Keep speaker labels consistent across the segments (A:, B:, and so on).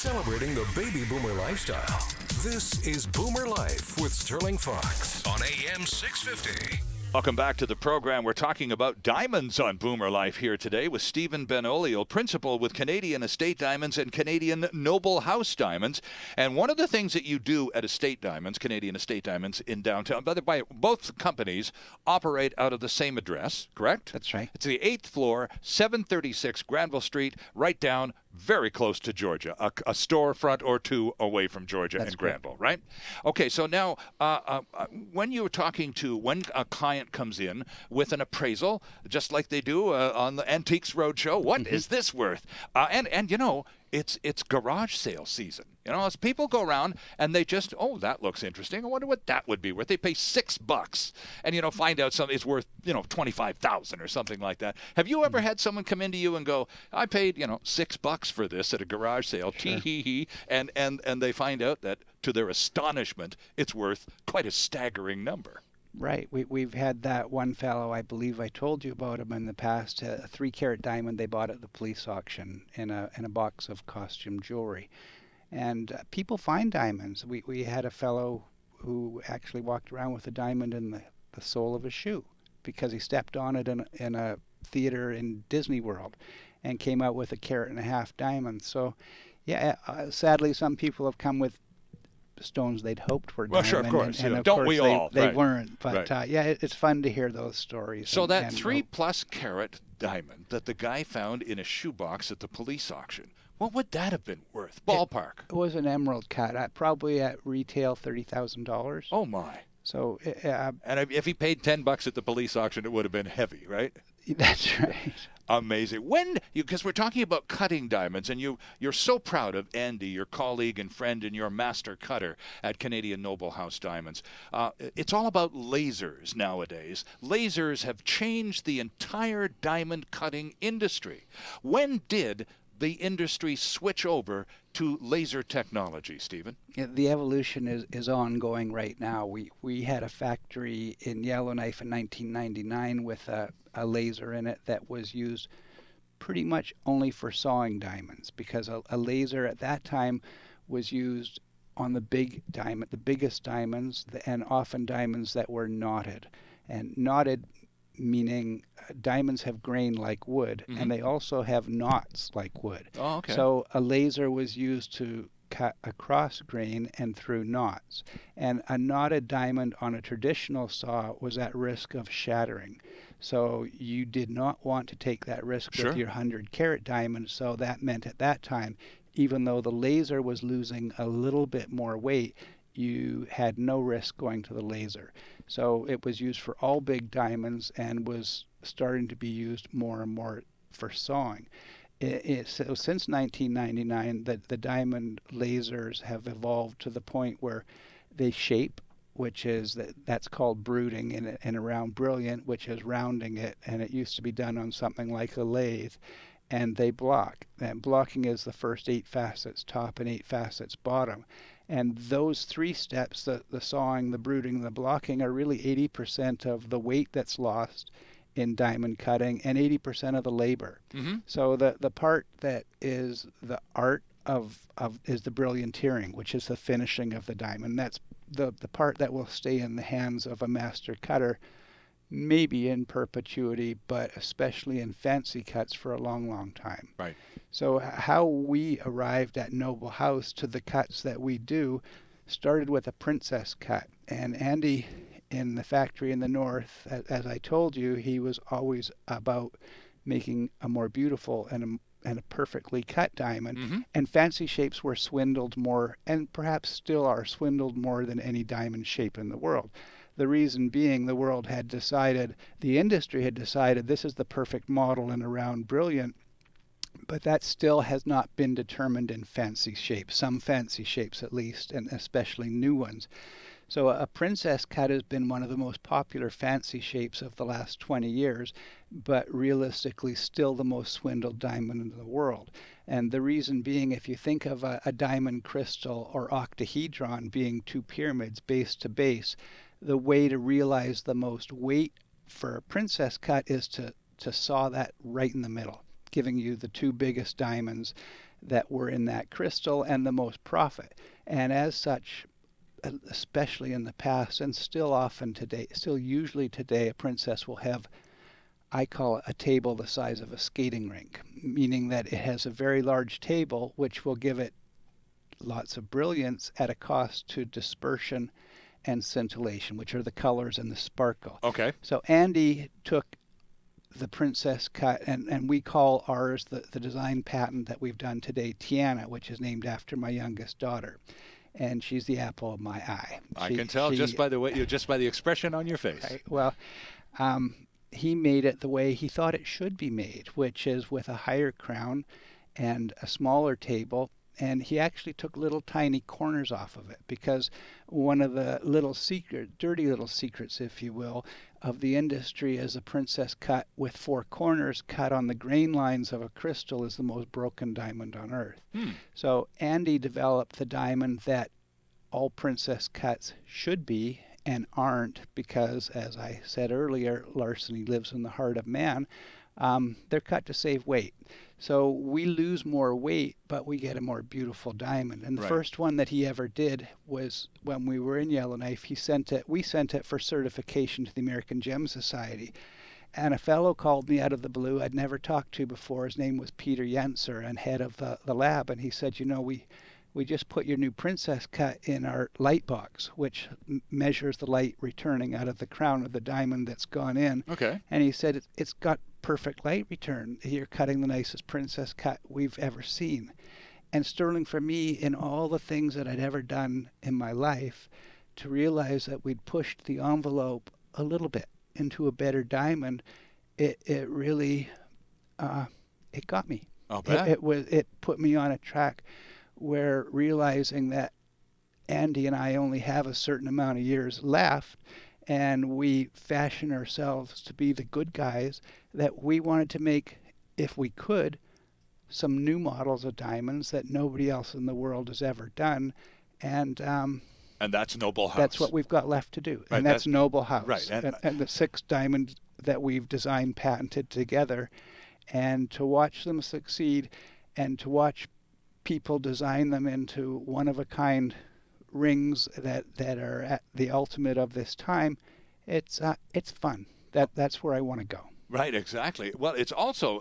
A: Celebrating the baby boomer lifestyle. This is Boomer Life with Sterling Fox on AM 650.
B: Welcome back to the program. We're talking about diamonds on Boomer Life here today with Stephen Benolio, principal with Canadian Estate Diamonds and Canadian Noble House Diamonds. And one of the things that you do at Estate Diamonds, Canadian Estate Diamonds in downtown, by the way, both companies operate out of the same address, correct?
C: That's right.
B: It's the 8th floor, 736 Granville Street, right down, very close to Georgia, a storefront or two away from Georgia and Granville, right? Okay, so now when you're talking to, when a client comes in with an appraisal, just like they do on the Antiques Roadshow, what is this worth? And you know, it's garage sale season. You know, as people go around and they just, oh, that looks interesting. I wonder what that would be worth. They pay $6 and, you know, find out something is worth, you know, $25,000 or something like that. Have you ever had someone come into you and go, I paid, you know, $6 for this at a garage sale, tee-hee-hee, and they find out that, to their astonishment, it's worth quite a staggering number.
C: Right. We've had that one fellow, I believe I told you about him in the past, a 3-carat diamond they bought at the police auction in a box of costume jewelry. And people find diamonds. We had a fellow who actually walked around with a diamond in the sole of his shoe because he stepped on it in a theater in Disney World and came out with a 1.5 carat diamond. So, yeah, sadly, some people have come with stones they'd hoped were diamond.
B: Well, sure, of course.
C: And of
B: don't
C: course
B: we all?
C: They
B: right.
C: weren't. But,
B: right.
C: Yeah, it's fun to hear those stories.
B: So that 3+ carat diamond that the guy found in a shoebox at the police auction, what would that have been worth? Ballpark.
C: It was an emerald cut, probably at retail $30,000.
B: Oh, my.
C: So,
B: and if he paid $10 at the police auction, it would have been heavy, right?
C: That's right.
B: Amazing. Because we're talking about cutting diamonds, and you're so proud of Andy, your colleague and friend and your master cutter at Canadian Noble House Diamonds. It's all about lasers nowadays. Lasers have changed the entire diamond cutting industry. When did the industry switch over to laser technology, Stephen?
C: Yeah, the evolution is ongoing right now. We had a factory in Yellowknife in 1999 with a laser in it that was used pretty much only for sawing diamonds, because a laser at that time was used on the biggest diamonds, and often diamonds that were knotted. And knotted meaning diamonds have grain like wood, and they also have knots like wood.
B: Oh, okay.
C: So a laser was used to cut across grain and through knots. And a knotted diamond on a traditional saw was at risk of shattering. So you did not want to take that risk with your 100-carat diamond. So that meant at that time, even though the laser was losing a little bit more weight, you had no risk going to the laser. So it was used for all big diamonds and was starting to be used more and more for sawing. So since 1999, the diamond lasers have evolved to the point where they shape, which is that's called brooding, and around brilliant, which is rounding it, and it used to be done on something like a lathe. And they block. And blocking is the first 8 facets top and 8 facets bottom. And those 3 steps, the sawing, the brooding, the blocking, are really 80% of the weight that's lost in diamond cutting and 80% of the labor. So the part that is the art of is the brillianteering, which is the finishing of the diamond. That's the part that will stay in the hands of a master cutter, maybe in perpetuity, but especially in fancy cuts for a long, long time.
B: Right.
C: So how we arrived at Noble House to the cuts that we do started with a princess cut. And Andy, in the factory in the north, as I told you, he was always about making a more beautiful and a perfectly cut diamond. And fancy shapes were swindled more, and perhaps still are swindled more than any diamond shape in the world. The reason being, the industry had decided this is the perfect model in a round brilliant, but that still has not been determined in fancy shapes, some fancy shapes at least, and especially new ones. So a princess cut has been one of the most popular fancy shapes of the last 20 years, but realistically still the most swindled diamond in the world. And the reason being, if you think of a diamond crystal or octahedron being 2 pyramids base to base, the way to realize the most weight for a princess cut is to saw that right in the middle, giving you the 2 biggest diamonds. that were in that crystal and the most profit. And as such, especially in the past and still often today, still usually today, a princess will have, I call it a table the size of a skating rink, meaning that it has a very large table which will give it lots of brilliance at a cost to dispersion and scintillation, which are the colors and the sparkle.
B: Okay.
C: So Andy took the princess cut, and we call ours the design patent that we've done today, Tiana, which is named after my youngest daughter. And she's the apple of my eye.
B: I can tell just by the expression on your face.
C: Right. Well, he made it the way he thought it should be made, which is with a higher crown and a smaller table. And he actually took little tiny corners off of it, because one of the dirty little secrets, if you will, of the industry is a princess cut with 4 corners cut on the grain lines of a crystal is the most broken diamond on earth. So Andy developed the diamond that all princess cuts should be and aren't, because, as I said earlier, larceny lives in the heart of man. They're cut to save weight. So we lose more weight, but we get a more beautiful diamond. And the first one that he ever did was when we were in Yellowknife. We sent it for certification to the American Gem Society. And a fellow called me out of the blue I'd never talked to before. His name was Peter Yenser, and head of the lab. And he said, we just put your new princess cut in our light box, which measures the light returning out of the crown of the diamond that's gone in.
B: Okay.
C: And he said, it's got perfect light return. You're cutting the nicest princess cut we've ever seen. And Sterling, for me, in all the things that I'd ever done in my life, to realize that we'd pushed the envelope a little bit into a better diamond, it really, it got me.
B: I'll bet.
C: It put me on a track where realizing that Andy and I only have a certain amount of years left, and we fashion ourselves to be the good guys, that we wanted to make, if we could, some new models of diamonds that nobody else in the world has ever done. And
B: that's Noble House.
C: That's what we've got left to do. Right, and that's Noble House.
B: Right.
C: And the 6 diamonds that we've designed, patented together. And to watch them succeed, and to watch people design them into one-of-a-kind rings that are at the ultimate of this time, it's fun. That's where I want to go.
B: Right, exactly. Well, it's also,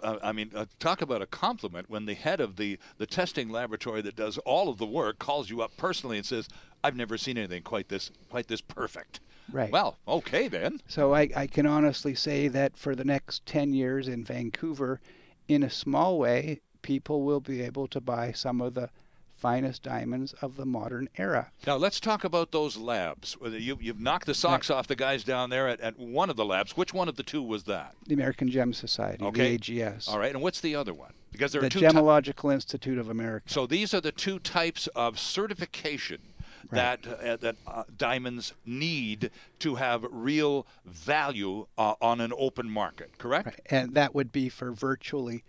B: talk about a compliment when the head of the testing laboratory that does all of the work calls you up personally and says, I've never seen anything quite this perfect.
C: Right.
B: Well, okay then.
C: So I can honestly say that for the next 10 years in Vancouver, in a small way, people will be able to buy some of the finest diamonds of the modern era.
B: Now, let's talk about those labs. You've knocked the socks off the guys down there at one of the labs. Which one of the 2 was that?
C: The American Gem Society,
B: okay.
C: The AGS.
B: All right, and what's the other one? Because there are
C: the
B: 2
C: Gemological Institute of America.
B: So these are the 2 types of certification that diamonds need to have real value on an open market, correct?
C: Right. And that would be for virtually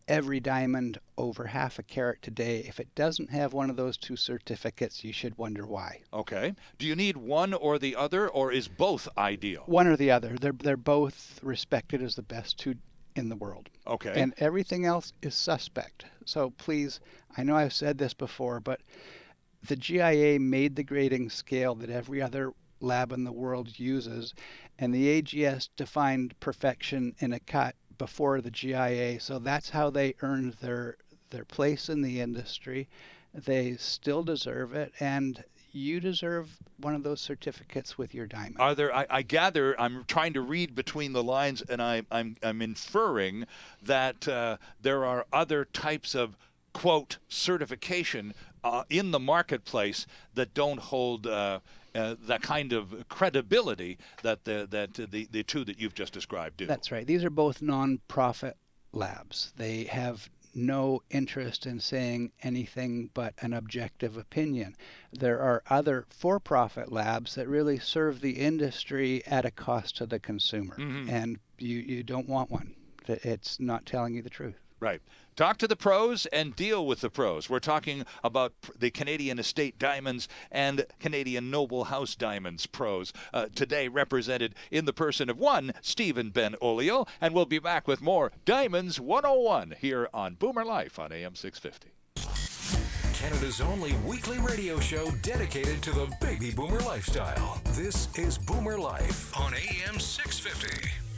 C: every diamond over half a carat today. If it doesn't have one of those 2 certificates, you should wonder why.
B: Okay. Do you need one or the other, or is both ideal?
C: One or the other. They're both respected as the best 2 in the world.
B: Okay.
C: And everything else is suspect. So please, I know I've said this before, but the GIA made the grading scale that every other lab in the world uses, and the AGS defined perfection in a cut before the GIA. So that's how they earned their place in the industry. They still deserve it, and you deserve one of those certificates with your diamond.
B: Are there? I gather, I'm trying to read between the lines, and I'm inferring that there are other types of quote certification in the marketplace that don't hold that kind of credibility that the 2 that you've just described do.
C: That's right. These are both non-profit labs. They have no interest in saying anything but an objective opinion. There are other for-profit labs that really serve the industry at a cost to the consumer, and you don't want one. It's not telling you the truth.
B: Right. Talk to the pros and deal with the pros. We're talking about the Canadian Estate Diamonds and Canadian Noble House Diamonds pros, today represented in the person of one Stephen Ben Olio, and we'll be back with more Diamonds 101 here on Boomer Life on AM 650.
A: Canada's only weekly radio show dedicated to the baby boomer lifestyle. This is Boomer Life on AM 650.